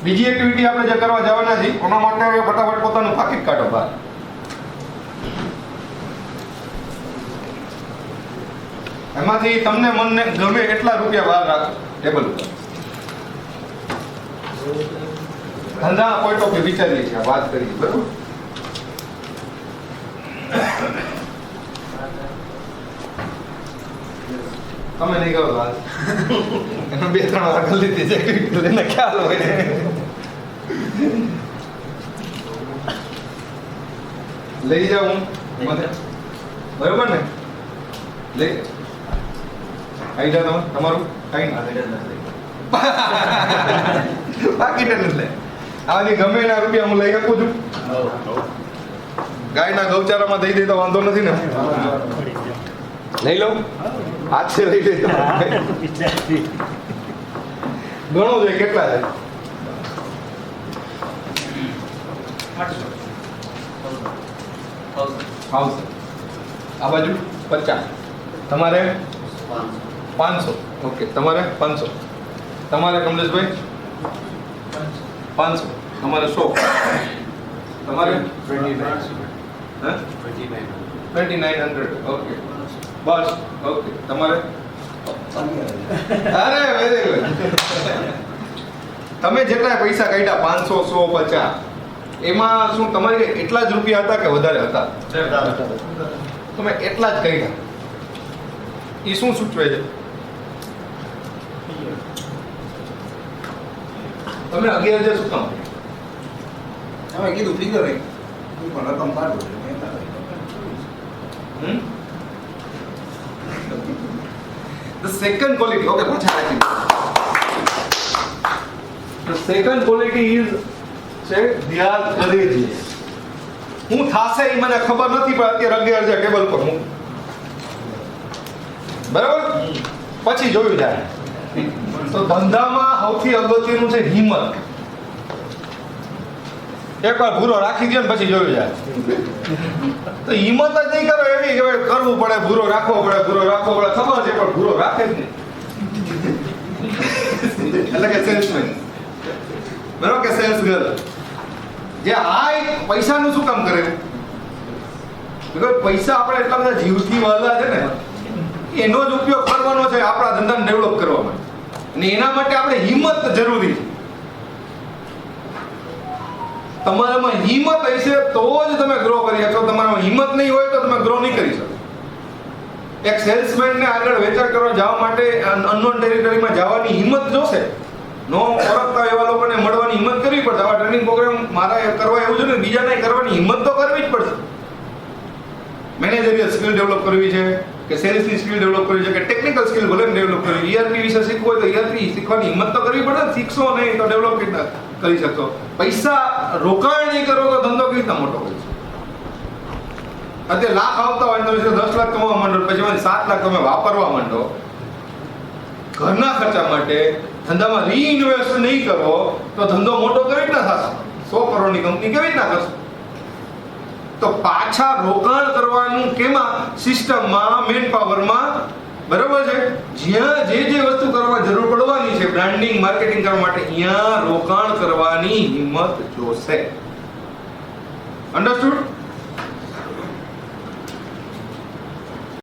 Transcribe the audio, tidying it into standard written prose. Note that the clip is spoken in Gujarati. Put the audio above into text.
બીજી એક્ટિવિટી આપણે જે કરવા જવાના છીએ એના માટે ફટાફટ પોતાનું પાકીટ કાઢો બહાર. એમાંથી તમને મનને ગમે એટલા રૂપિયા બહાર રાખો ટેબલ ઉપર. ધંધા પોઈન્ટ ઓફ વ્યૂ વિચારીએ છીએ, વાત કરીએ, બરોબર? તમે નહીં કહો વાત એનો 2-3 વાર કરી લીધી છે એને ખ્યાલ હોય. લઈ જાઉં બરોબર ને? લઈ આવી જાઓ તમે. તમારું કઈ બાકી નથી લે. આની ગમે એના રૂપિયા હું લઈ શકું છું. ગાયના ગૌચારામાં દઈ દઈ તો વાંધો નથી ને? લઈ લઉં હાથ છે લઈ લઈ. ઘણો જોઈએ. કેટલા છે? 800. આ બાજુ 50. તમારે 500. ઓકે, તમારે 500. તમારે કમલેશભાઈ 500. તમારે 100. તમારે 2900. ઓકે બસ. ઓકે, તમારે અરે વેરી ગુડ. તમે જેટલા પૈસા કાઢ્યા 500, 100, 50 એમાં શું તમારે એટલા જ રૂપિયા હતા કે વધારે હતા? તમે એટલા જ કાઢ્યા. એ શું સૂચવે છે? તમે 11,000 શું કામ? તમે કીધું ફિગર પણ રકમ કાઢો. The second quality, okay, પૂછા rakhi. The second quality is છે ધ્યાન કરી છે. હું થાશે એ મને ખબર નથી પણ અત્યારે 11,000 ટેબલ પર મૂક. બરાબર? પછી જોયું જાય. તો ધંધામાં સૌથી અગત્યનું છે હિંમત. એકવાર ભૂરો રાખી દો ને પછી જોયું જાય. તો હિંમત જ નહીં કરો એવી કે કરવું પડે, ભૂરો રાખવો પડે, ભૂરો રાખવો પડે. ખબર છે પણ ભૂરો રાખે જ નહીં. એટલે કે સેલ્સમેન, બરોબર કે સેલ્સ ગર્લ જે આ પૈસાનું શું કામ કરે? બિકોઝ પૈસા આપણે એટલા બધા જીવથી વાલા છે ને, એનો જ ઉપયોગ કરવાનો છે આપણા ધંધાને ડેવલપ કરવા માટે. અને એના માટે આપણે હિંમત જરૂરી છે. તમારામાં હિંમત હશે તો જ તમે ગ્રો કરી શકો. તમારામાં હિંમત નહીં હોય તો તમે ગ્રો નહીં કરી શકો. એક સેલ્સમેનને આગળ વેચાણ કરવા જવા માટે અનનોન ટેરિટરીમાં જવાની હિંમત જોશે. નો ઓળખતા એવા લોકોને મળવાની હિંમત કરવી પડશે. આવા ટ્રેનિંગ પ્રોગ્રામ મારા કરવા એવું છે ને, બીજાને કરવાની હિંમત તો કરવી જ પડશે. મેનેજરિયલ સ્કિલ ડેવલપ કરવી છે કે સેલ્સની સ્કિલ ડેવલપ કરવી છે કે ટેકનિકલ સ્કિલ ભલે ડેવલપ કરવી. ERP વિશે શીખવું હોય તો ERP શીખવાની હિંમત તો કરવી પડે. શીખશો નહીં તો ડેવલપ કેટલા કરી શકશો? પૈસા રોકાણ નહીં કરો તો ધંધો કેવી રીતના મોટો કરી શકો? અત્યારે લાખ આવતા હોય તો 10 લાખ કમાવા માંડો, પછી 7 લાખ તમે વાપરવા માંડો ઘરના ખર્ચા માટે, ધંધામાં રીઇન્વેસ્ટ નહીં કરો તો ધંધો મોટો કેવી રીતના થશે? 100 કરોડની કંપની કેવી રીતના કરશે? તો પાછા રોકાણ કરવાનું કેમાં? સિસ્ટમમાં, મેન પાવરમાં. બરોબર છે? જ્યાં જે વસ્તુ કરવા જરૂર પડવાની છે બ્રાન્ડિંગ માર્કેટિંગ કરવા માટે, ત્યાં રોકાણ કરવાની હિંમત જોશે. અન્ડરસ્ટુડ?